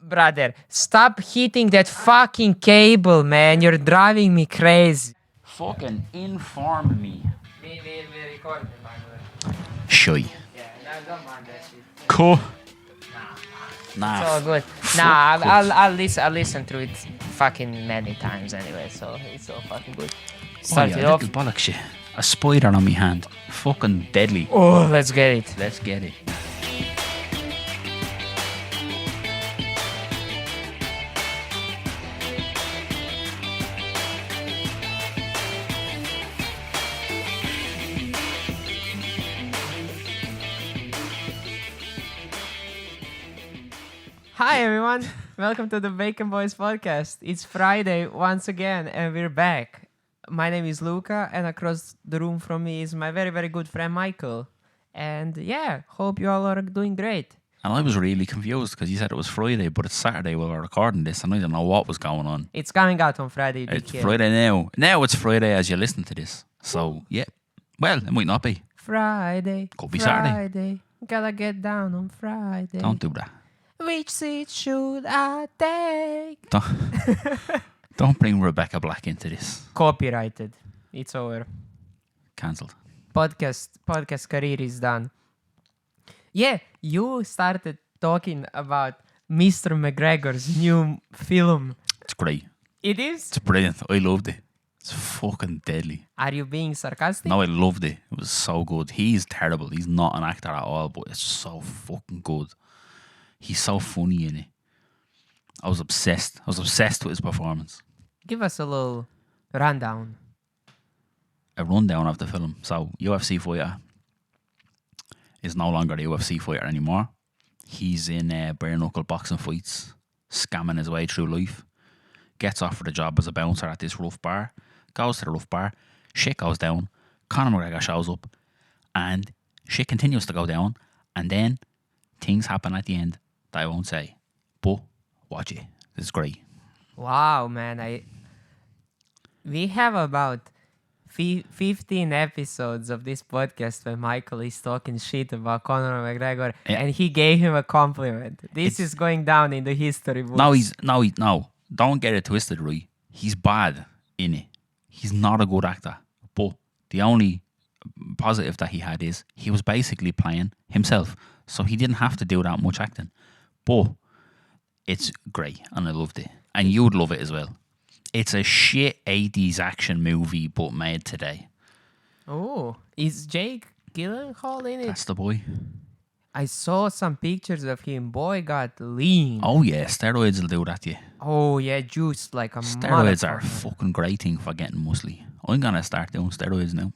Brother, stop hitting that fucking cable, man. You're driving me crazy. Fucking inform me. We recorded, by the way. Shy. Yeah, no, don't mind that shit. Cool. It's Nah. all good. fuck Nah, it. I'll listen to it fucking many times anyway, so it's all fucking good. Oh, Start yeah, it off. little bollock shit. A spider on me hand. Fucking deadly. Oh, let's get it. Let's get it. Hi everyone, welcome to the Bacon Boys podcast. It's Friday once again and we're back. My name is Luca and across the room from me is my very, very good friend Michael. And yeah, hope you all are doing great. And I was really confused because you said it was Friday, but it's Saturday while we're recording this, and I didn't know what was going on. It's coming out on Friday. It's Friday now. Now it's Friday as you listen to this. So, yeah. Well, it might not be. Friday. Could be Saturday. Friday. Gotta get down on Friday. Don't do that. Which seat should I take? Don't bring Rebecca Black into this. Copyrighted. It's over. Cancelled. Podcast career is done. Yeah, you started talking about Mr. McGregor's new film. It's great. It is? It's brilliant. I loved it. It's fucking deadly. Are you being sarcastic? No, I loved it. It was so good. He's terrible. He's not an actor at all, but it's so fucking good. He's so funny in it. I was obsessed. I was obsessed with his performance. Give us a little rundown. A rundown of the film. So, UFC fighter is no longer the UFC fighter anymore. He's in bare knuckle boxing fights, scamming his way through life. Gets offered a job as a bouncer at this rough bar. Goes to the rough bar. Shit goes down. Conor McGregor shows up. And shit continues to go down. And then things happen at the end that I won't say. But watch it. It's great. Wow, man. We have about 15 episodes of this podcast where Michael is talking shit about Conor McGregor, Yeah. and he gave him a compliment. This is going down in the history books. No. Don't get it twisted, right? He's bad in it. He's not a good actor. But the only positive that he had is he was basically playing himself. So he didn't have to do that much acting. But it's great and I loved it. And you'd love it as well. It's a shit 80s action movie but made today. Oh, is Jake Gyllenhaal in it? That's the boy. I saw some pictures of him. Boy got lean. Oh yeah, steroids will do that to you. Oh yeah, juiced like a Steroids are a motherfucker. fucking great thing for getting muscly. I'm gonna start doing steroids now.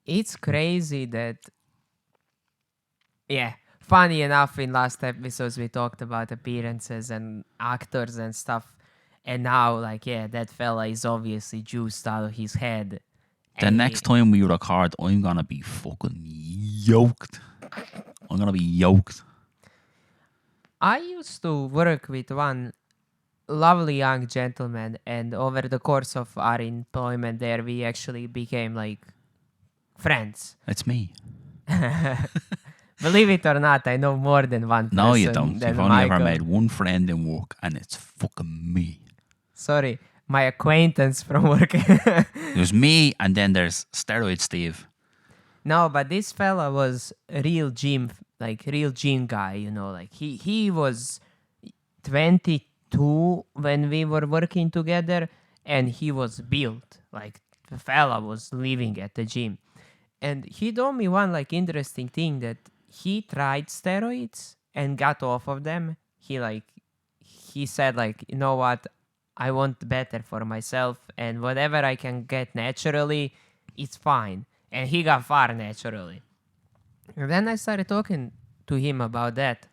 It's crazy that... Yeah, funny enough, in last episodes we talked about appearances and actors and stuff. And now, that fella is obviously juiced out of his head. The And next time we record, I'm gonna be fucking yoked. I'm gonna be yoked. I used to work with one lovely young gentleman, and over the course of our employment there, we actually became friends. It's me. Believe it or not, I know more than one person. No, you don't. than You've only ever Michael. made one friend in work, and it's fucking me. Sorry, my acquaintance from work. There's me, and then there's Steroid Steve. No, but this fella was a real gym guy, he was 22 when we were working together, and he was built. The fella was living at the gym. And he told me one interesting thing, that he tried steroids and got off of them. He said you know what, I want better for myself, and whatever I can get naturally, it's fine. And he got far naturally. And then I started talking to him about that.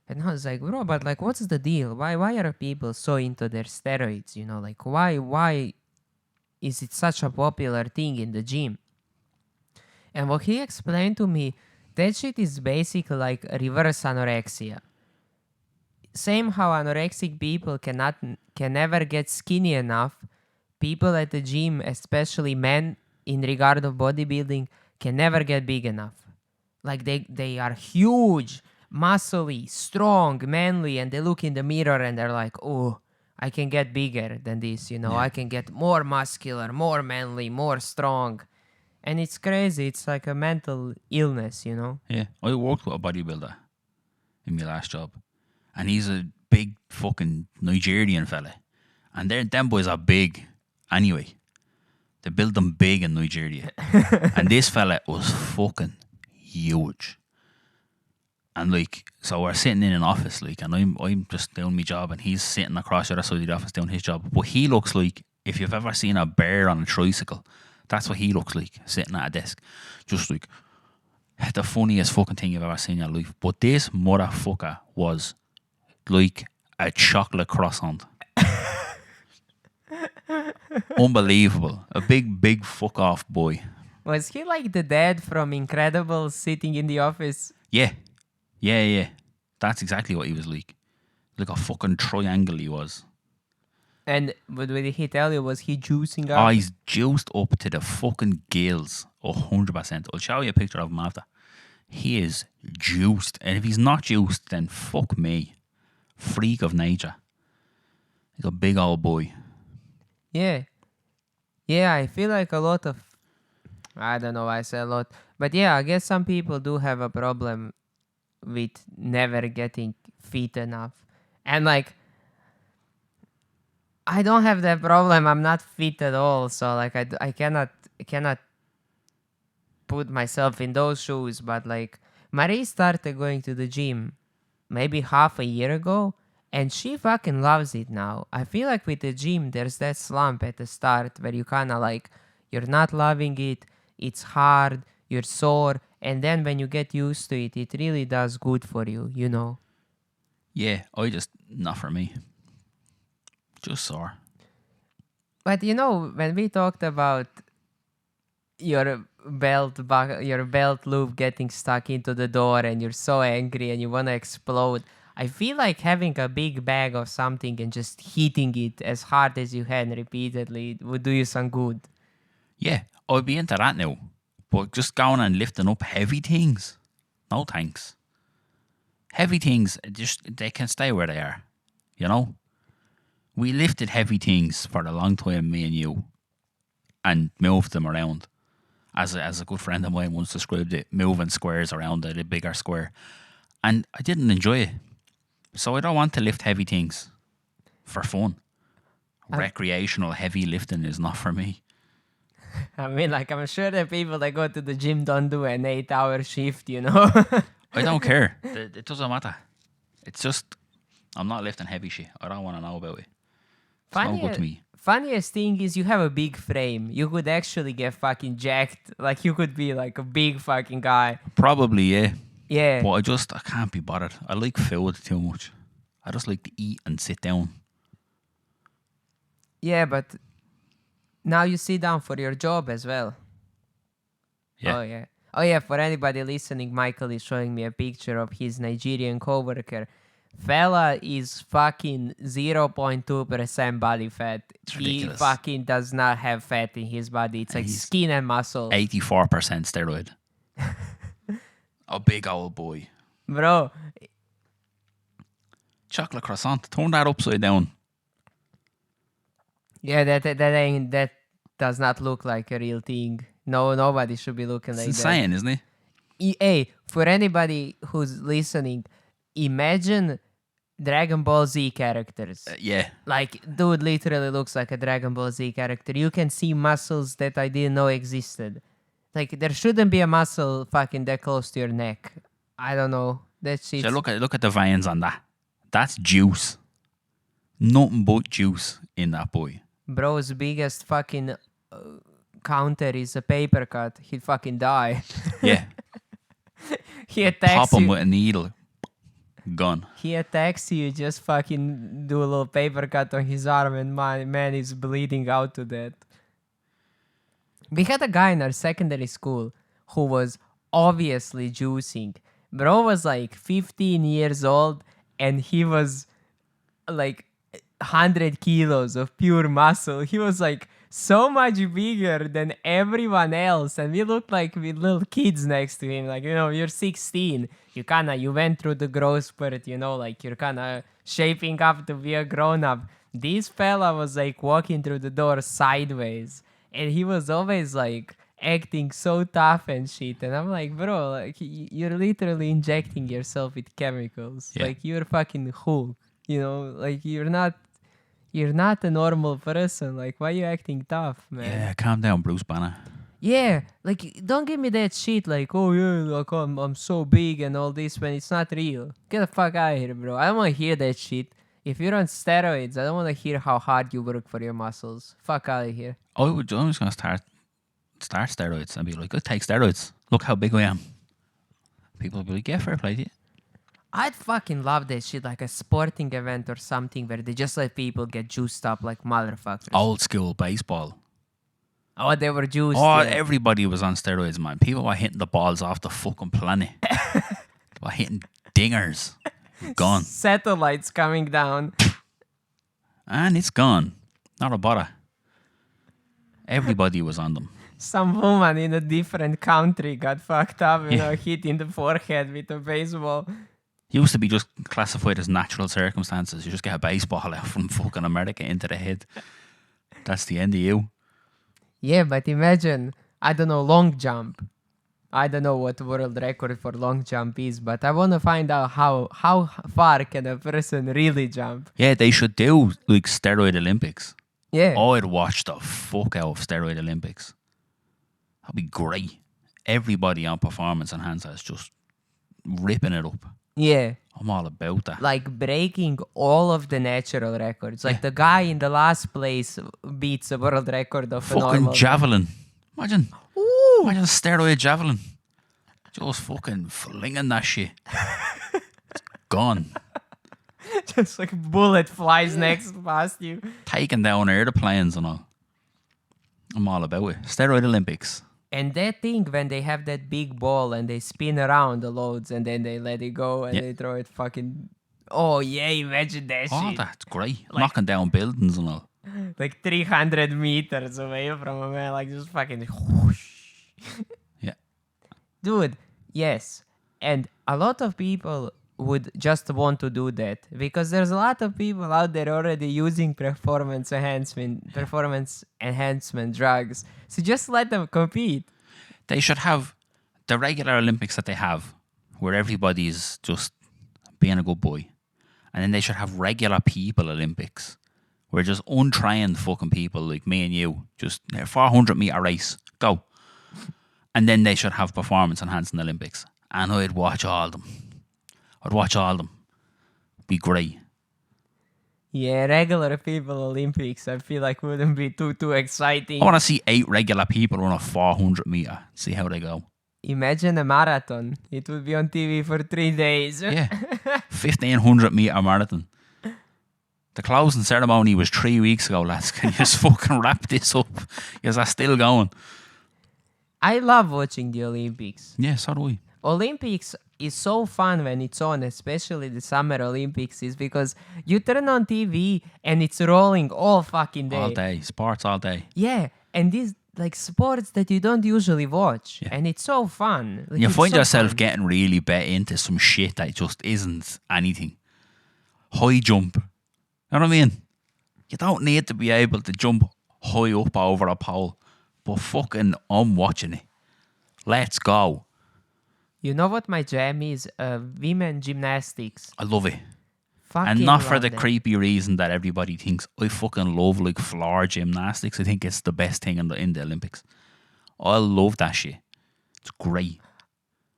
And I was like, bro, but what's the deal? Why are people so into their steroids? Why is it such a popular thing in the gym? And what he explained to me, that shit is basically like reverse anorexia. Same how anorexic people can never get skinny enough, people at the gym, especially men in regard of bodybuilding, can never get big enough. They are huge, muscly, strong, manly, and they look in the mirror and they're like, oh, I can get bigger than this, you know, Yeah. I can get more muscular, more manly, more strong. And it's crazy. It's like a mental illness, you know? Yeah. I worked with a bodybuilder in my last job. And he's a big fucking Nigerian fella. And them boys are big anyway. They build them big in Nigeria. And this fella was fucking huge. And like, so we're sitting in an office, like, and I'm just doing my job, and he's sitting across the other side of the office doing his job. But he looks like, if you've ever seen a bear on a tricycle, that's what he looks like, sitting at a desk. Just like the funniest fucking thing you've ever seen in your life. But this motherfucker was like a chocolate croissant. Unbelievable. A big fuck off boy. Was he like the dad from Incredibles sitting in the office? Yeah. That's exactly what he was like. Like a fucking triangle he was. And what did he tell you? Was he juicing up? Oh, he's juiced up to the fucking gills. 100%. I'll show you a picture of him after. He is juiced. And if he's not juiced, then fuck me. Freak of nature. He's a big old boy. Yeah. Yeah, I feel like a lot of... I don't know why I say a lot. But yeah, I guess some people do have a problem with never getting fit enough. And like... I don't have that problem. I'm not fit at all. So like I cannot put myself in those shoes. But like Marie started going to the gym maybe half a year ago. And she fucking loves it now. I feel like with the gym, there's that slump at the start where you kind of like, you're not loving it, it's hard, you're sore, and then when you get used to it, it really does good for you, you know? Yeah, not for me. Just sore. But you know, when we talked about your belt loop getting stuck into the door and you're so angry and you want to explode, I feel like having a big bag of something and just hitting it as hard as you can repeatedly would do you some good. Yeah, I'd be into that now. But just going and lifting up heavy things, no thanks. Heavy things, they can stay where they are, you know? We lifted heavy things for a long time, me and you, and moved them around. As a good friend of mine once described it, moving squares around a bigger square. And I didn't enjoy it. So I don't want to lift heavy things for fun. Recreational heavy lifting is not for me. I mean, like, I'm sure that people that go to the gym don't do an 8-hour shift, you know? I don't care. It doesn't matter. It's just, I'm not lifting heavy shit. I don't want to know about it. It's no good to me. Funniest thing is you have a big frame. You could actually get fucking jacked. Like, you could be like a big fucking guy. Probably, yeah. Yeah. But I can't be bothered. I like food too much. I just like to eat and sit down. Yeah, but now you sit down for your job as well. Yeah. Oh yeah, for anybody listening, Michael is showing me a picture of his Nigerian coworker. Fella is fucking 0.2% body fat. He ridiculous. fucking does not have fat in his body. It's like He's skin and muscle. 84% steroid. A big old boy. Bro, Chocolate croissant. Turn that upside down. yeah, that does not look like a real thing. No, nobody should be looking It's like insane, isn't it? that. Hey, for anybody who's listening, imagine Dragon Ball Z characters. Yeah. Like, dude literally looks like a Dragon Ball Z character. You can see muscles that I didn't know existed. Like, there shouldn't be a muscle fucking that close to your neck. I don't know. That shit. So look at the veins on that. That's juice. Nothing but juice in that boy. Bro's biggest fucking counter is a paper cut. He'd fucking die. Yeah. He attacks Pop him you. with a needle. Gun. He attacks you, just fucking do a little paper cut on his arm, and my man is bleeding out to death. We had a guy in our secondary school who was obviously juicing. Bro was like 15 years old, and he was like 100 kilos of pure muscle. He was like so much bigger than everyone else, and we looked like we little kids next to him. Like, you're 16. You went through the growth spurt, like you're kind of shaping up to be a grown up. This fella was like walking through the door sideways, and he was always like acting so tough and shit. And I'm like, bro, like you're literally injecting yourself with chemicals. Yeah. Like you're fucking Hulk. Like you're not a normal person. Like, why you acting tough, man? Yeah, calm down, Bruce Banner. Yeah, like don't give me that shit. Like, oh yeah, like I'm so big and all this when it's not real. Get the fuck out of here, bro. I don't want to hear that shit. If you're on steroids, I don't want to hear how hard you work for your muscles. Fuck out of here. I was going to start steroids and be like, I take steroids. Look how big I am. People will be like, yeah, fair play to you. I'd fucking love that shit, like a sporting event or something where they just let people get juiced up like motherfuckers. Old school baseball. Oh, they were juiced. Oh, yeah. everybody was on steroids, man. People were hitting the balls off the fucking planet. They were hitting dingers. Gone. Satellites coming down. And it's gone. Not a bother. Everybody was on them. Some woman in a different country got fucked up, hit in the forehead with a baseball. Used to be just classified as natural circumstances. You just get a baseball out from fucking America into the head. That's the end of you. Yeah, but imagine, I don't know, long jump. I don't know what world record for long jump is, but I want to find out how far can a person really jump. Yeah, they should do like Steroid Olympics. Yeah. I'd watch the fuck out of Steroid Olympics. That'd be great. Everybody on performance enhancers just ripping it up. Yeah. I'm all about that. Like breaking all of the natural records. Like the guy in the last place beats the world record of a fucking normal javelin. Imagine. Ooh. Imagine a steroid javelin. Just fucking flinging that shit. It's gone. Just like bullet flies next past you. Taking down airplanes and all. I'm all about it. Steroid Olympics. And that thing when they have that big ball and they spin around the loads and then they let it go and they throw it fucking... Oh yeah, imagine that Oh, shit. that's great. Knocking down buildings and all. Like 300 meters away from a man, like just fucking whoosh. Yeah. Dude, yes. And a lot of people would just want to do that because there's a lot of people out there already using performance enhancement drugs. So just let them compete. They should have the regular Olympics that they have where everybody's just being a good boy. And then they should have regular people Olympics where just untrained fucking people like me and you, just 400 meter race, go. And then they should have performance enhancing Olympics. And I'd watch all of them. Be great. Yeah, regular people Olympics, I feel like wouldn't be too exciting. I want to see 8 regular people run a 400 meter. See how they go. Imagine a marathon. It would be on TV for 3 days. Yeah. 1500 meter marathon. The closing ceremony was 3 weeks ago, lads. Can you just fucking wrap this up? Because that's still going. I love watching the Olympics. Yeah, so do we. Olympics is so fun when it's on, especially the Summer Olympics, is because you turn on TV and it's rolling all fucking day. All day. Sports all day. Yeah, and these like sports that you don't usually watch. Yeah. And it's so fun. Like, you find so yourself fun. getting really bet into some shit that just isn't anything. High jump. You know what I mean? You don't need to be able to jump high up over a pole. But fucking, I'm watching it. Let's go. You know what my jam is? Women gymnastics. I love it. Fucking and not for love the that. creepy reason that everybody thinks. I fucking love like floor gymnastics. I think it's the best thing in the Olympics. I love that shit. It's great.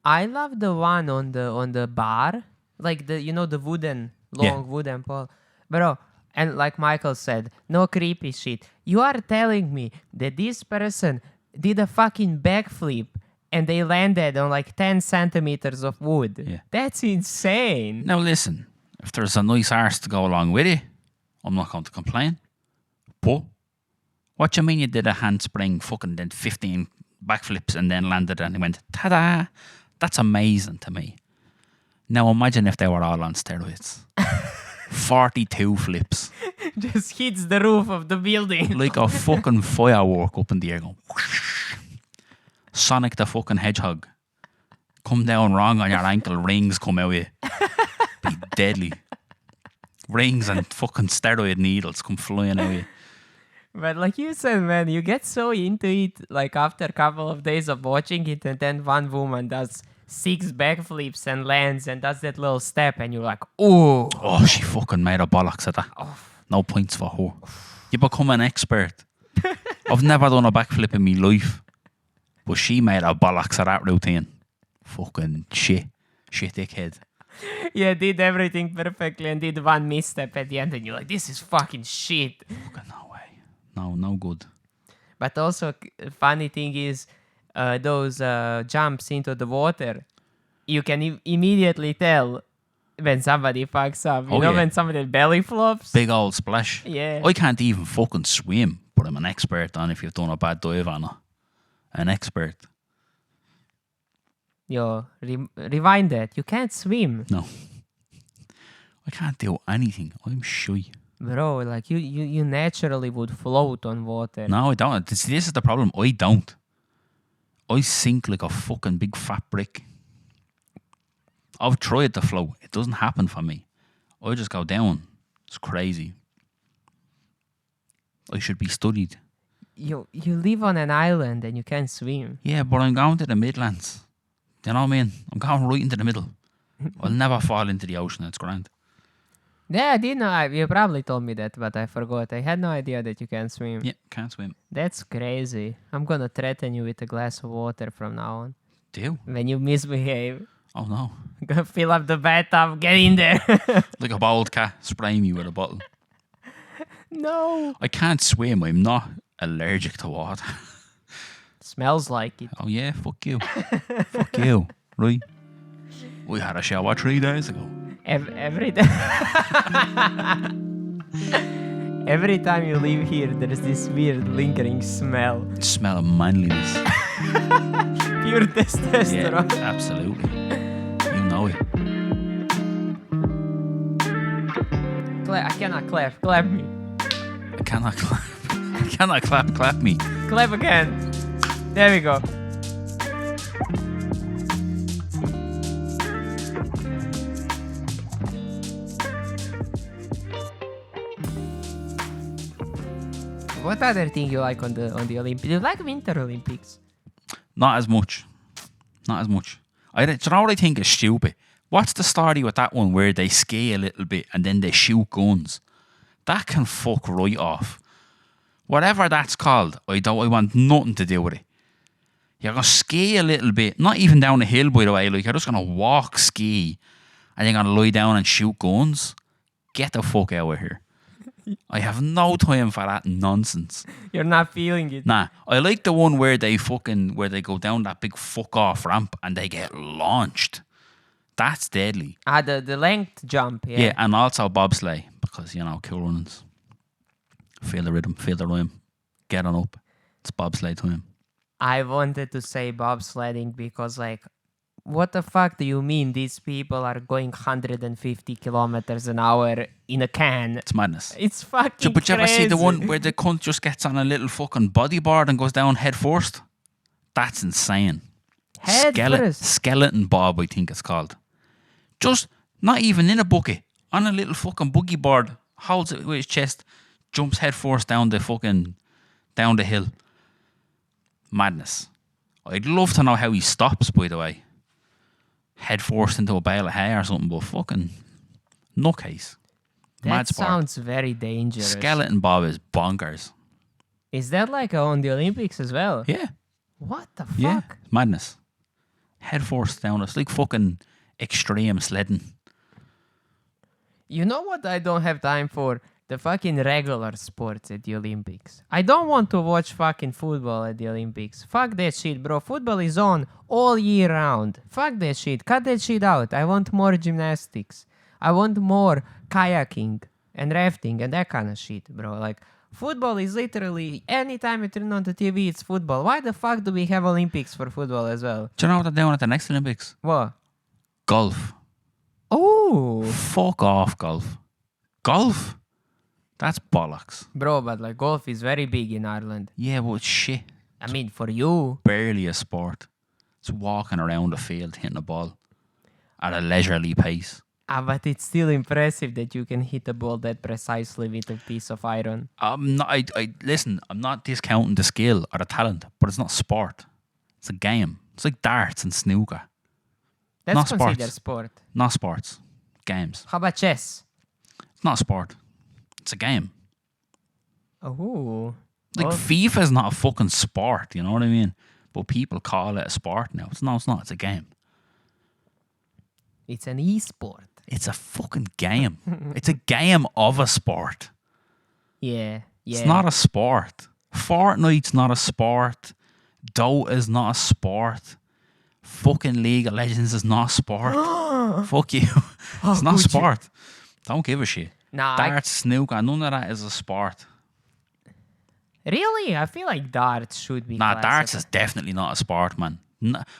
I love the one on the bar, like the wooden wooden pole, bro. And like Michael said, no creepy shit. You are telling me that this person did a fucking backflip and they landed on like 10 centimeters of wood. Yeah. That's insane. Now listen, if there's a nice arse to go along with it, I'm not going to complain. But what do you mean you did a handspring, fucking did 15 backflips and then landed and it went, ta-da! That's amazing to me. Now imagine if they were all on steroids. 42 flips. Just hits the roof of the building. Like a fucking firework up in the air going whoosh. Sonic the fucking Hedgehog. Come down wrong on your ankle, rings come out of you. Be deadly. Rings and fucking steroid needles come flying out of you. But like you said, man, you get so into it, like after a couple of days of watching it, and then one woman does 6 backflips and lands and does that little step, and you're like, oh. Oh, she fucking made a bollocks at that. No points for her. You become an expert. I've never done a backflip in my life. But she made a bollocks at that routine. Fucking shit. Shit dickhead. Yeah, did everything perfectly and did one misstep at the end, and you're like, this is fucking shit. Fucking no way. No good. But also, funny thing is, those jumps into the water, you can immediately tell when somebody fucks up. You know, when somebody belly flops? Big old splash. Yeah. I can't even fucking swim, but I'm an expert on if you've done a bad dive on it. An expert. Yo, rewind that. You can't swim. No. I can't do anything. I'm shy. Bro, like you naturally would float on water. No, I don't. This is the problem. I don't. I sink like a fucking big fat brick. I've tried to float. It doesn't happen for me. I just go down. It's crazy. I should be studied. You live on an island and you can't swim. Yeah, but I'm going to the Midlands. Do you know what I mean? I'm going right into the middle. I'll never fall into the ocean. It's grand. Yeah, I did know. You probably told me that, but I forgot. I had no idea that you can't swim. Yeah, can't swim. That's crazy. I'm gonna threaten you with a glass of water from now on. Do? When you misbehave. Oh no. Gonna fill up the bathtub. Get in there. Like a bald cat spraying me with a bottle. No. I can't swim. I'm not allergic to water. Smells like it. Oh yeah, fuck you. Fuck you. Right? We had a shower 3 days ago. Every every time you leave here, there's this weird lingering smell. Smell of manliness. Pure testosterone. Yeah, absolutely. You know it. I cannot clap. Clap me. I cannot clap. I cannot clap. Clap me. Clap again. There we go. What other thing you like on the Olympics? Do you like Winter Olympics? Not as much. Not as much. Do you know what I think is stupid? What's the story with that one where they ski a little bit and then they shoot guns? That can fuck right off. Whatever that's called, I want nothing to do with it. You're going to ski a little bit, not even down the hill, by the way. Like, you're just going to walk ski and you're going to lie down and shoot guns. Get the fuck out of here. I have no time for that nonsense. You're not feeling it. Nah, I like the one where they go down that big fuck off ramp and they get launched. That's deadly. The length jump, yeah. Yeah, and also bobsleigh, because, you know, cool runnings. Feel the rhythm, feel the rhyme. Get on up. It's bobsleigh time. I wanted to say bobsledding because, like, what the fuck do you mean these people are going 150 kilometers an hour in a can? It's madness. It's fucking But you ever crazy. see the one where the cunt just gets on a little fucking bodyboard and goes down head first? That's insane. Head first? Skeleton bob, I think it's called. Just not even in a bucket. On a little fucking boogie board. Holds it with his chest. Jumps head first down the hill. Madness. I'd love to know how he stops, by the way. Head first into a bale of hay or something, but fucking nutcase. Mad That sport. sounds very dangerous. Skeleton bob is bonkers. Is that like on the Olympics as well? Yeah. What the fuck? Yeah. Madness. Head first down. It's like fucking extreme sledding. You know what I don't have time for? The fucking regular sports at the Olympics. I don't want to watch fucking football at the Olympics. Fuck that shit, bro. Football is on all year round. Fuck that shit. Cut that shit out. I want more gymnastics. I want more kayaking and rafting and that kind of shit, bro. Like, football is literally, anytime you turn on the TV, it's football. Why the fuck do we have Olympics for football as well? Do you know what they're doing at the next Olympics? What? Golf. Oh. Fuck off, golf. Golf? That's bollocks. Bro, but like golf is very big in Ireland. Yeah, but it's shit. I mean, for you, Barely a sport. It's walking around the field hitting a ball at a leisurely pace. but it's still impressive that you can hit a ball that precisely with a piece of iron. I'm not. Listen. I'm not discounting the skill or the talent, but it's not sport. It's a game. It's like darts and snooker. That's Not considered sports. sport. Not sports. Games. How about chess? It's not a sport. It's a game. Oh. Like FIFA is not a fucking sport. You know what I mean? But people call it a sport now. It's not. It's a game. It's an e-sport. It's a fucking game. It's a game of a sport. Yeah. It's not a sport. Fortnite's not a sport. Dota is not a sport. Fucking League of Legends is not a sport. Fuck you. It's not a sport. Don't give a shit. Nah, Darts, snooker, none of that is a sport. Really? I feel like darts should be Nah, darts is definitely not a sport, man.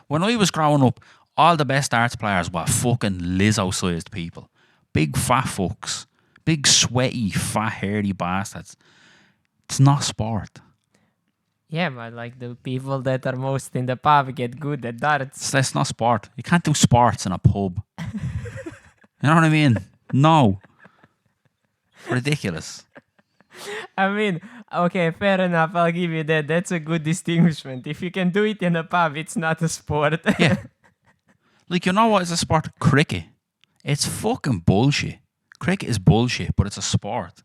When I was growing up, all the best darts players were fucking Lizzo-sized people. Big fat fucks. Big sweaty, fat, hairy bastards. It's not sport. Yeah, but like the people that are most in the pub get good at darts. It's not sport. You can't do sports in a pub. You know what I mean? No. Ridiculous. I mean, okay, fair enough. I'll give you that. That's a good distinguishment. If you can do it in a pub, it's not a sport. Yeah. Like, you know what is a sport? Cricket. It's fucking bullshit. Cricket is bullshit, but it's a sport.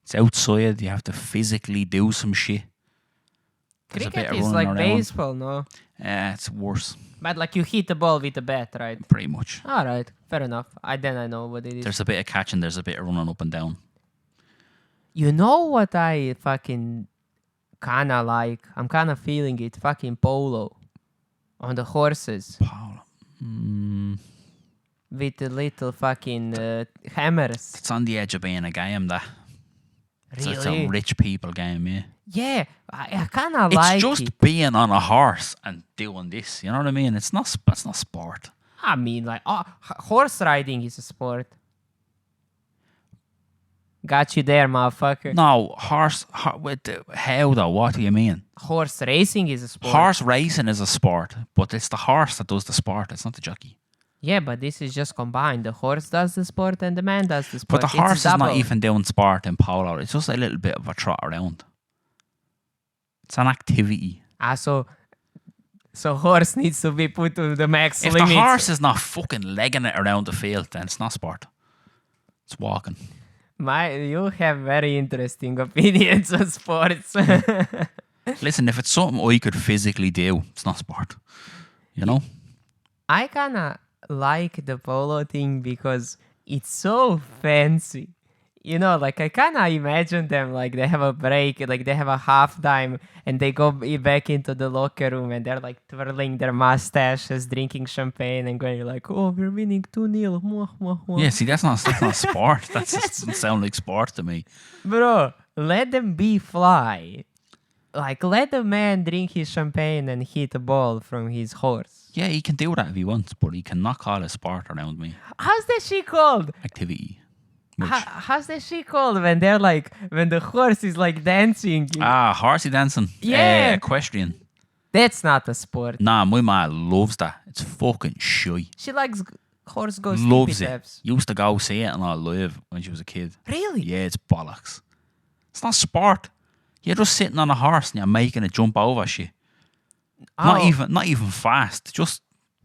It's outside. You have to physically do some shit. There's a bit Cricket of is running like around. baseball, no? It's worse, But like you hit the ball with a bat, right? pretty much. All right, fair enough. Then I know what it is. There's a bit of catching. There's a bit of running up and down. You know what I fucking kinda like? I'm kinda feeling it. Fucking polo. On the horses. Paul. With the little fucking hammers. It's on the edge of being a game, that. It's a Really? rich people game, yeah. Yeah, I kinda It's like just it. being on a horse and doing this. You know what I mean? It's not sport. I mean, like, horse riding is a sport. Got you there, motherfucker. No, how though? What do you mean? Horse racing is a sport. Horse racing is a sport, but it's the horse that does the sport. It's not the jockey. Yeah, but this is just combined. The horse does the sport and the man does the sport. But the It's horse is not double. even doing sport in polo. It's just a little bit of a trot around. It's an activity. So horse needs to be put to the max If limits. the horse is not fucking legging it around the field, then it's not sport. It's walking. You have very interesting opinions on sports. Listen, if it's something I could physically do, it's not sport. You know? I kinda like the polo thing because it's so fancy. You know, like I kinda imagine them like they have a break, like they have a halftime, and they go back into the locker room and they're like twirling their mustaches, drinking champagne, and going like, "Oh, we're winning 2-0." Mwah, mwah, mwah. Yeah, see, that's not sport. That doesn't sound like sport to me. Bro, let them be fly. Like, let the man drink his champagne and hit a ball from his horse. Yeah, he can do that if he wants, but he cannot call it sport around me. How's that shit called? Activity. Which, How's that shit called when they're like, when the horse is like dancing? horsey dancing. Yeah. Equestrian. That's not a sport. Nah, my ma loves that. It's fucking shy. She likes horse goes Loves tippy it. taps. Used to go see it and all live when she was a kid. Really? Yeah, it's bollocks. It's not sport. You're just sitting on a horse and you're making it jump over shit. Not even fast. Just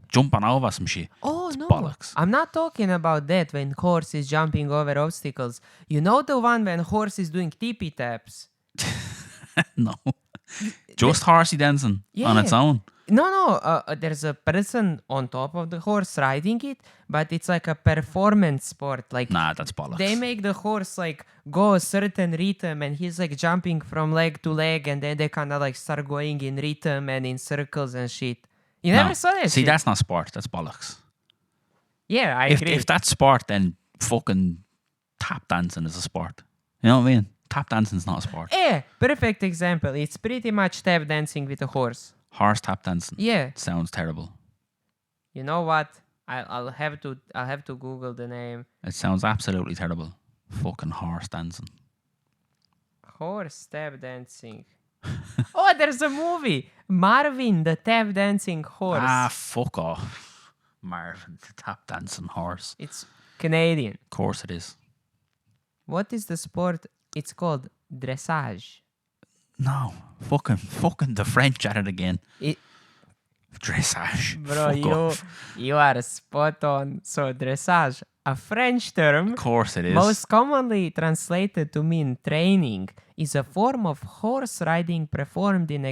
jumping over some shit. Oh, no. bollocks. I'm not talking about that when horse is jumping over obstacles. You know the one when horse is doing tippy taps? No. Just horsey dancing on its Yeah. own. No. There's a person on top of the horse riding it, but it's like a performance sport. Like Nah, that's bollocks. they make the horse like go a certain rhythm, and he's like jumping from leg to leg, and then they kind of like start going in rhythm and in circles and shit. You never saw that See, shit? that's not sport. That's bollocks. Yeah, I If, agree. if that's sport, then fucking tap dancing is a sport. You know what I mean? Tap dancing's not a sport. Yeah, perfect example. It's pretty much tap dancing with a horse. Horse tap dancing. Yeah. Sounds terrible. You know what? I'll have to Google the name. It sounds absolutely terrible. Fucking horse dancing. Horse tap dancing. Oh, there's a movie. Marvin, the tap dancing horse. Ah, fuck off. Marvin, the tap dancing horse. It's Canadian. Of course it is. What is the sport? It's called dressage. No. Fucking the French at it again. It, Dressage. bro, Fuck off. you are spot on. So dressage, a French term, Of course it is. most commonly translated to mean training, is a form of horse riding performed in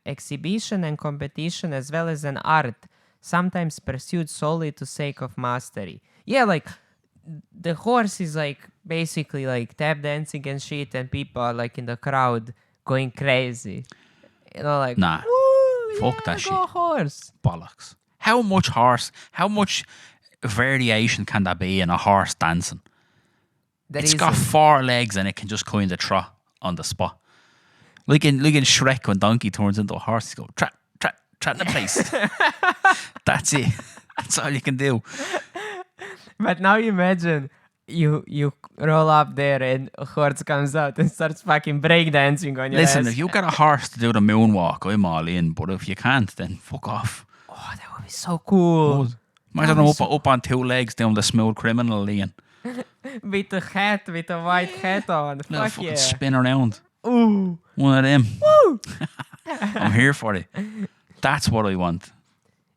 exhibition and competition as well as an art, sometimes pursued solely to sake of mastery. Yeah, like the horse is like basically like tap dancing and shit, and people are like in the crowd going crazy. You know, like Nah. woo, Fuck yeah, that shit. go horse. Bollocks. How much variation can there be in a horse dancing? It's got 4 legs and it can just kind of trot on the spot. Like in Shrek when Donkey turns into a horse, he's go trot in the place. That's it. That's all you can do. But now imagine you roll up there and a horse comes out and starts fucking breakdancing on your Listen, ass. if you get a horse to do the moonwalk, I'm all in. But if you can't, then fuck off. Oh, that would be so cool. Imagine That him would be up on 2 legs doing the smooth criminal lane. With a hat, with a white hat on. Little Fuck fucking yeah. spin around. Ooh. One of them. Woo. I'm here for it. That's what I want.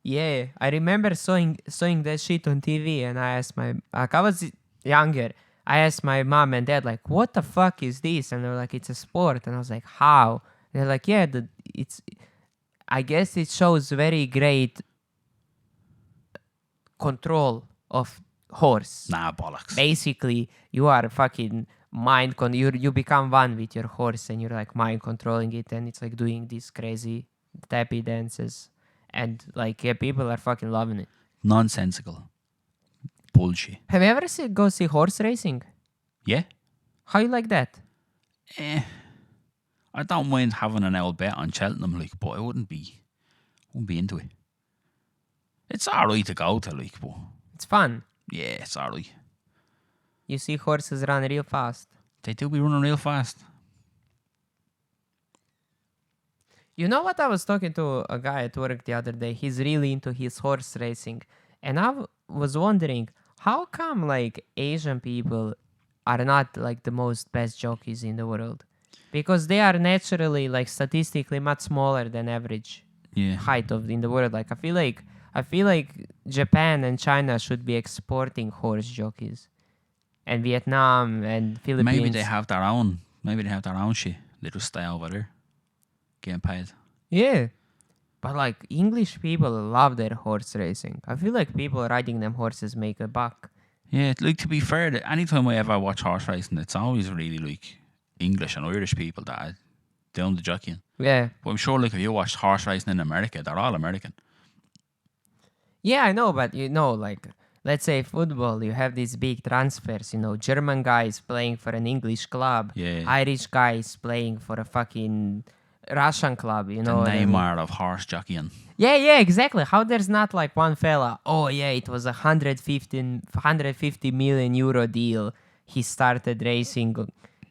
Yeah, I remember seeing that shit on TV, and I asked I was younger. I asked my mom and dad, like, what the fuck is this? And they were like, it's a sport. And I was like, how? They're like, yeah, I guess it shows very great control of horse. Nah, bollocks. Basically, you are fucking you become one with your horse, and you're like mind controlling it, and it's like doing these crazy tappy dances. And like, yeah, people are fucking loving it. Nonsensical. Bullshit. Have you ever go see horse racing? Yeah? How you like that? I don't mind having an old bet on Cheltenham, like, but I wouldn't be into it. It's alright to go to, like, but It's fun. yeah, it's alright. You see horses run real fast. They do be running real fast. You know what? I was talking to a guy at work the other day. He's really into his horse racing. And I was wondering, how come like Asian people are not like the most best jockeys in the world? Because they are naturally like statistically much smaller than average Yeah. height in the world. Like I feel like Japan and China should be exporting horse jockeys. And Vietnam and Philippines. Maybe they have their own shit. They just stay over there. Getting paid. Yeah. But like English people love their horse racing. I feel like people riding them horses make a buck. Yeah, like, to be fair, anytime I ever watch horse racing, it's always really like English and Irish people that are doing the jockeying. Yeah. But I'm sure, like, if you watch horse racing in America, they're all American. Yeah, I know, but you know, like, let's say football, you have these big transfers, you know, German guys playing for an English club, Yeah. Irish guys playing for a fucking Russian club, you know. The what I mean? Neymar of horse jockeying. Yeah, exactly. How there's not like one fella, oh yeah, it was a 150 million euro deal. He started racing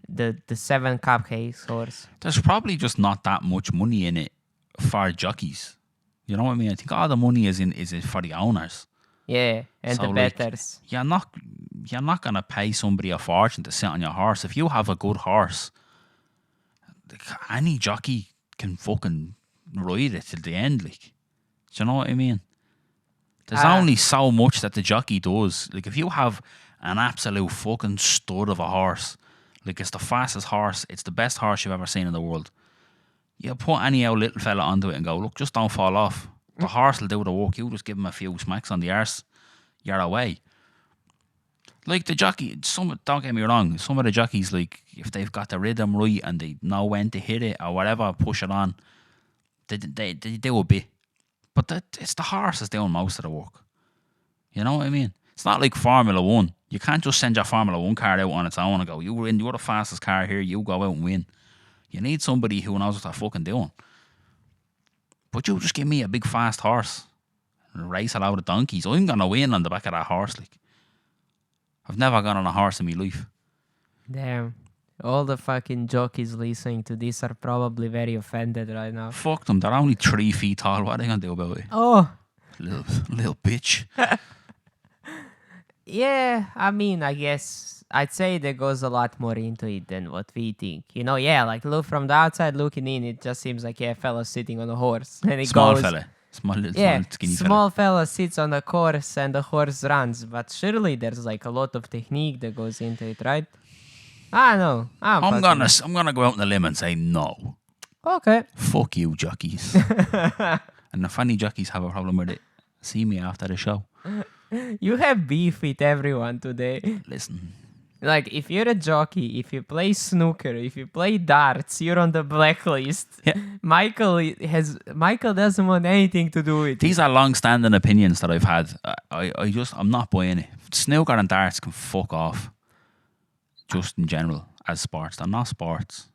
the 7 cupcakes horse. There's probably just not that much money in it for jockeys. You know what I mean? I think all the money is for the owners. Yeah, and So, the like, betters. You're not gonna pay somebody a fortune to sit on your horse. If you have a good horse, any jockey can fucking ride it till the end. Like, do you know what I mean? There's only so much that the jockey does. Like, if you have an absolute fucking stud of a horse, like, it's the fastest horse, it's the best horse you've ever seen in the world, you put any old little fella onto it and go, look, just don't fall off. The horse will do the work. You just give him a few smacks on the arse, you're away. Like, the jockey, don't get me wrong, some of the jockeys, like, if they've got the rhythm right and they know when to hit it or whatever, push it on, they do a bit. But it's the horse that's doing most of the work. You know what I mean? It's not like Formula 1. You can't just send your Formula 1 car out on its own and go, you're the fastest car here, you go out and win. You need somebody who knows what they're fucking doing. But you just give me a big fast horse and race a load of donkeys. I'm going to win on the back of that horse. Like, I've never gone on a horse in my life. Damn. All the fucking jockeys listening to this are probably very offended right now. Fuck them. They're only 3 feet tall. What are they gonna do about it? Oh, Little bitch. yeah. I mean, I guess I'd say there goes a lot more into it than what we think. Yeah, like look from the outside looking in, it just seems like a fella sitting on a horse. And it Small goes, fella. Small skinny fella. small fella sits on the horse and the horse runs. But surely there's like a lot of technique that goes into it, right? I know. I'm gonna go out on a limb and say no. Okay. Fuck you, jockeys. And if any jockeys have a problem with it, see me after the show. You have beef with everyone today. Listen, Like, if you're a jockey, if you play snooker, if you play darts, you're on the blacklist. Yeah. Michael doesn't want anything to do with it. these are long-standing opinions that I've had. I'm not buying it. Snooker and darts can fuck off. Just in general, as sports, they're not sports.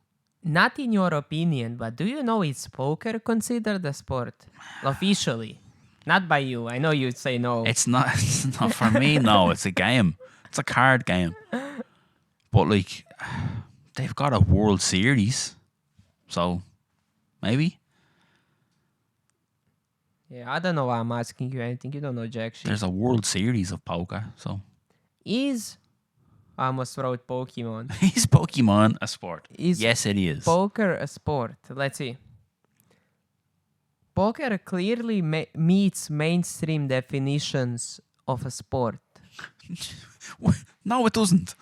Not in your opinion, but do you know is poker considered a sport? Officially. Not by you. I know you'd say no. It's not. It's not for me. No, it's a game. It's a card game. But like, they've got a World Series, so maybe Yeah, I don't know why I'm asking you anything. You don't know jack shit. there's a World Series of poker. So I almost wrote Pokemon. is Pokemon a sport? Is Yes, it is. poker a sport? Let's see. Poker clearly meets mainstream definitions of a sport. No, it doesn't.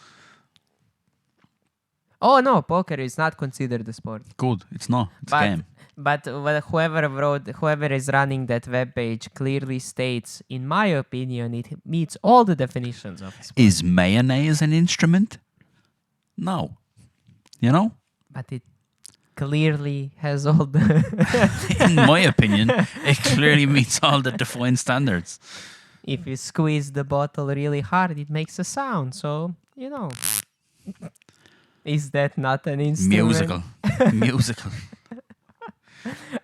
Oh no, poker is not considered a sport. Good. It's not. It's a game. But whoever is running that webpage clearly states, in my opinion, it meets all the definitions of a sport. Is mayonnaise an instrument? No. You know? But it clearly has all the... In my opinion, it clearly meets all the defined standards. If you squeeze the bottle really hard, it makes a sound. So, Is that not an instrument? Musical.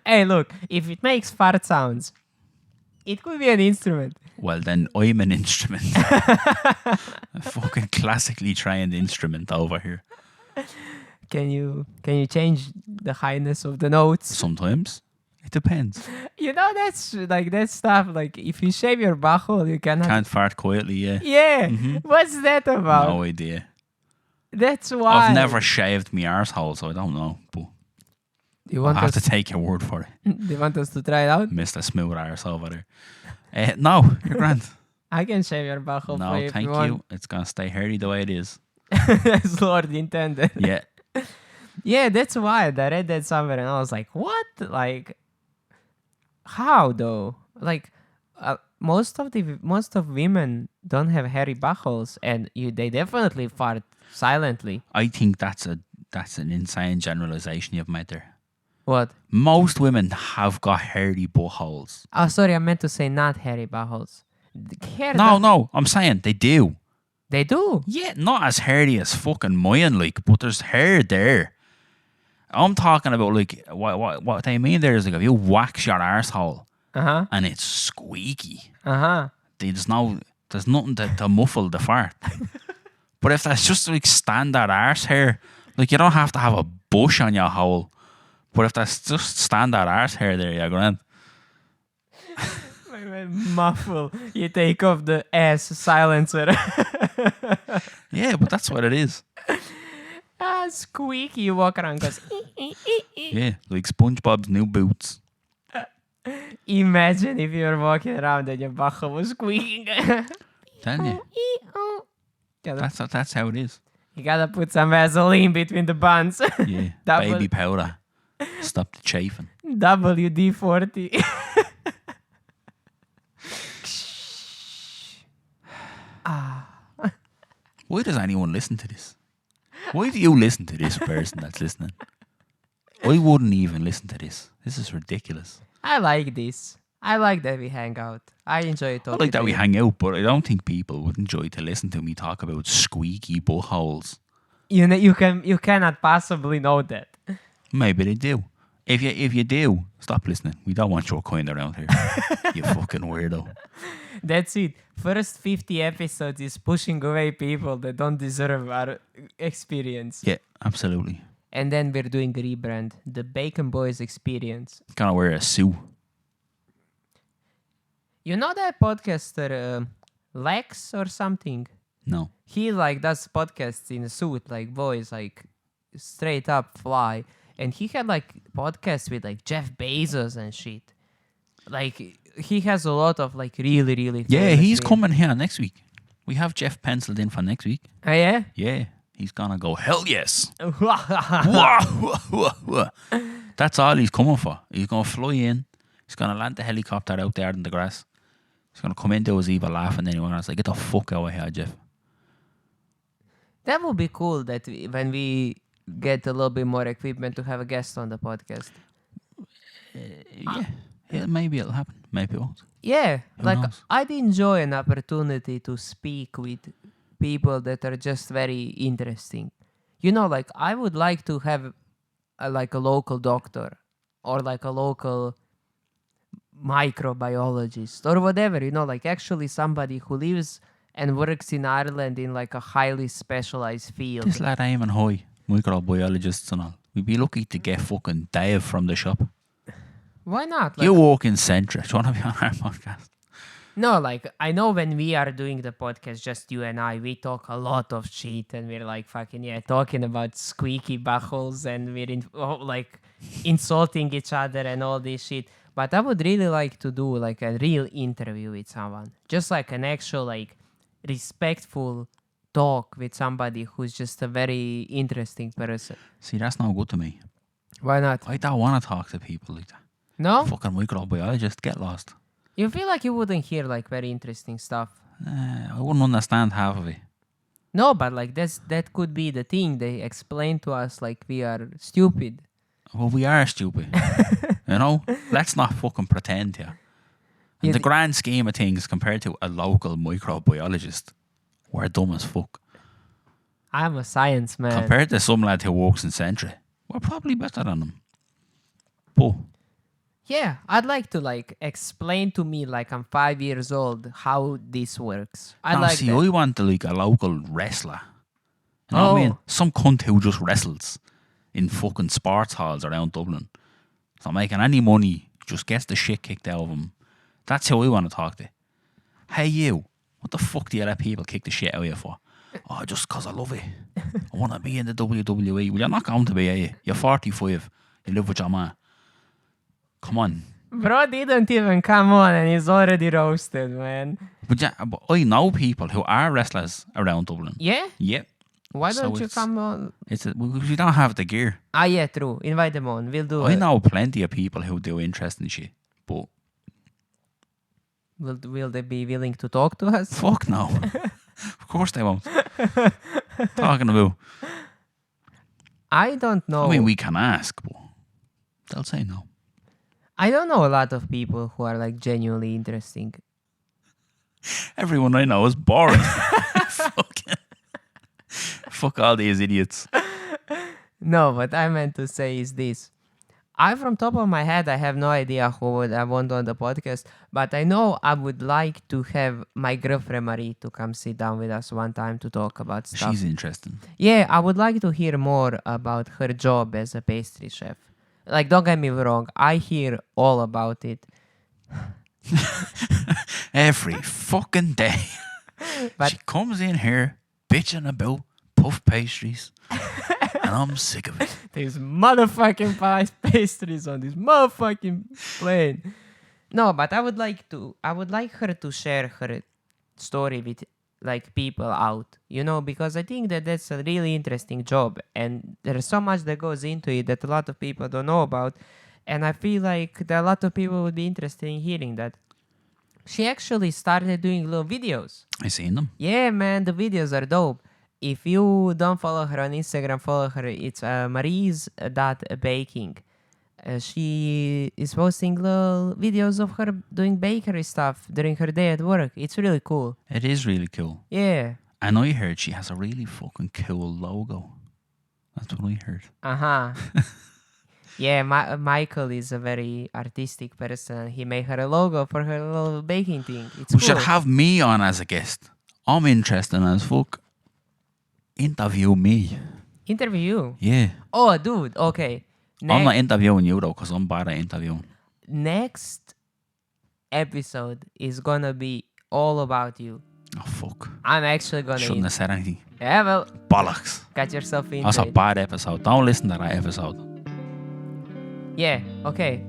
Hey, look, if it makes fart sounds, it could be an instrument. Well, then I'm an instrument. A fucking classically trained instrument over here. Can you change the highness of the notes? Sometimes. It depends. That's like that stuff. Like if you shave your butthole, you cannot. Can't fart quietly, yeah. Yeah. What's that about? No idea. That's why. I've never shaved my arsehole, so I don't know. But You I'll want have us? to take your word for it. Do you want us to try it out? Mr. Smooth arse over there. No, you're grand. I can shave your butthole for No, you if thank you. Want. you. It's going to stay hairy the way it is. As Lord intended. Yeah. Yeah, that's wild. I read that somewhere and I was like, what? Like, how though? Like, most of women don't have hairy buttholes, and they definitely fart silently. I think that's an insane generalization you've made there. What? Most women have got hairy buttholes. Oh, sorry, I meant to say not hairy buttholes. Hair No, I'm saying they do. They do. Yeah, not as hairy as fucking mine, like, but there's hair there. I'm talking about, like, what they mean there is, like, if you wax your arsehole and it's squeaky, there's nothing to muffle the fart. But if that's just, like, standard arse hair, like, you don't have to have a bush on your hole. But if that's just standard arse hair there, you're grand. Muffle. You take off the ass silencer. Yeah, but that's what it is. Squeaky. You walk around and goes. Yeah, like SpongeBob's new boots. Imagine if you were walking around and your butthole was squeaking. Tell you. That's how it is. You gotta put some Vaseline between the buns. Yeah, baby powder. Stop the chafing. WD-40. Why does anyone listen to this? Why do you listen to this person that's listening? I wouldn't even listen to this. This is ridiculous. I like this. I like that we hang out. I enjoy talking. I like that we hang out, but I don't think people would enjoy to listen to me talk about squeaky buttholes. You cannot possibly know that. Maybe they do. If you do, stop listening. We don't want your kind around here. You fucking weirdo. That's it. First 50 episodes is pushing away people that don't deserve our experience. Yeah, absolutely. And then we're doing a rebrand. The Bacon Boys experience. Gonna wear a suit. You know that podcaster Lex or something? No. He like does podcasts in a suit, like voice, like straight up fly. And he had like podcasts with like Jeff Bezos and shit. Like he has a lot of like really, really. Yeah, famous he's people. coming here next week. We have Jeff penciled in for next week. Oh yeah. Yeah, he's gonna go, hell yes. Oh Wah, wah, wah. That's all he's coming for. He's gonna fly in. He's gonna land the helicopter out there in the grass. He's gonna come into his evil laugh, and then he's gonna say, "Get the fuck out of here, Jeff." That would be cool. That when we get a little bit more equipment to have a guest on the podcast. Yeah, maybe it'll happen. Maybe it won't. Yeah, Who like knows? I'd enjoy an opportunity to speak with people that are just very interesting. You know, like I would like to have like a local doctor or like a local microbiologist or whatever, you know, like actually somebody who lives and works in Ireland in like a highly specialized field. This lad aiming high, microbiologists and all. We'd be lucky to get fucking Dave from the shop. Why not? Like, You walk in Centra. Do you want to be on our podcast? no, like I know when we are doing the podcast, just you and I, we talk a lot of shit and we're like fucking talking about squeaky buttholes and we're like insulting each other and all this shit. But I would really like to do like a real interview with someone, just like an actual like respectful talk with somebody who's just a very interesting person. See, that's not good to me. Why not? I don't want to talk to people like that. No? Fucking microbiologist, get lost. You feel like you wouldn't hear like very interesting stuff. I wouldn't understand half of it. No, but like that could be the thing. They explain to us like we are stupid. Well, we are stupid. You know? Let's not fucking pretend here. In Yeah, the grand scheme of things, compared to a local microbiologist, we're dumb as fuck. I'm a science man. Compared to some lad who works in Centra, we're probably better than them. But Yeah, I'd like to like explain to me like I'm 5 years old how this works. I now, like see, that. I want like a local wrestler. You know what I mean? Oh. Some cunt who just wrestles in fucking sports halls around Dublin. It's not making any money, just gets the shit kicked out of him. That's who I want to talk to. Hey, you, what the fuck do you let people kick the shit out of you for? Oh, just 'cause I love it. I want to be in the WWE. Well, you're not going to be, are you? You're 45. You live with your man. Come on. Bro didn't even come on and he's already roasted, man. But I know people who are wrestlers around Dublin. Yeah? Yep. Why So don't you it's- come on? We don't have the gear. Ah, yeah, true. Invite them on. We'll do I it. know plenty of people who do interesting shit, but Will they be willing to talk to us? fuck no. Of course they won't. Talking about. I don't know. I mean, we can ask, but they'll say no. I don't know a lot of people who are like genuinely interesting. Everyone I know is boring. Fuck all these idiots. No, what I meant to say is this. From top of my head, I have no idea who would I want on the podcast, but I know I would like to have my girlfriend Marie to come sit down with us one time to talk about stuff. She's interesting. Yeah, I would like to hear more about her job as a pastry chef. Like, don't get me wrong, I hear all about it. Every fucking day. But- she comes in here bitching about puff pastries. And I'm sick of it. There's motherfucking pastries on this motherfucking plane. No, but I would like her to share her story with like people out, you know, because I think that that's a really interesting job and there's so much that goes into it that a lot of people don't know about. And I feel like that a lot of people would be interested in hearing that. She actually started doing little videos. I seen them. Yeah, man, the videos are dope. If you don't follow her on Instagram, follow her. It's maries.baking. She is posting little videos of her doing bakery stuff during her day at work. It's really cool. It is really cool. Yeah. And I heard she has a really fucking cool logo. That's what I heard. Uh-huh. Yeah, Michael is a very artistic person. He made her a logo for her little baking thing. It's We cool. should have me on as a guest. I'm interested as fuck. Interview me. Interview you. Yeah. Oh, dude. Okay. I'm not interviewing you though, because I'm bad at interviewing. Next episode is gonna be all about you. Oh, fuck. I'm actually gonna. Shouldn't have said anything. Yeah, well, Bollocks. got yourself into That's a it. bad episode. Don't listen to that episode. Yeah. Okay.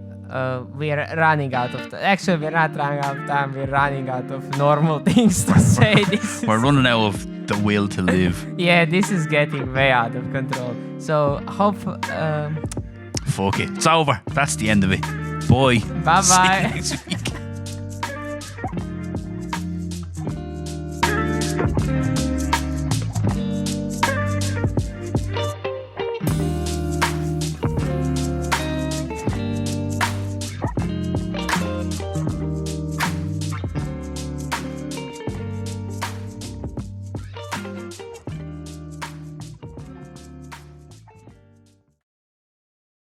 We are running out of time. Actually, we're not running out of time. We're running out of normal things to say. We're running out of the will to live. Yeah, this is getting way out of control. So hope. Fuck it. It's over. That's the end of it. Bye. Bye See you bye. next week.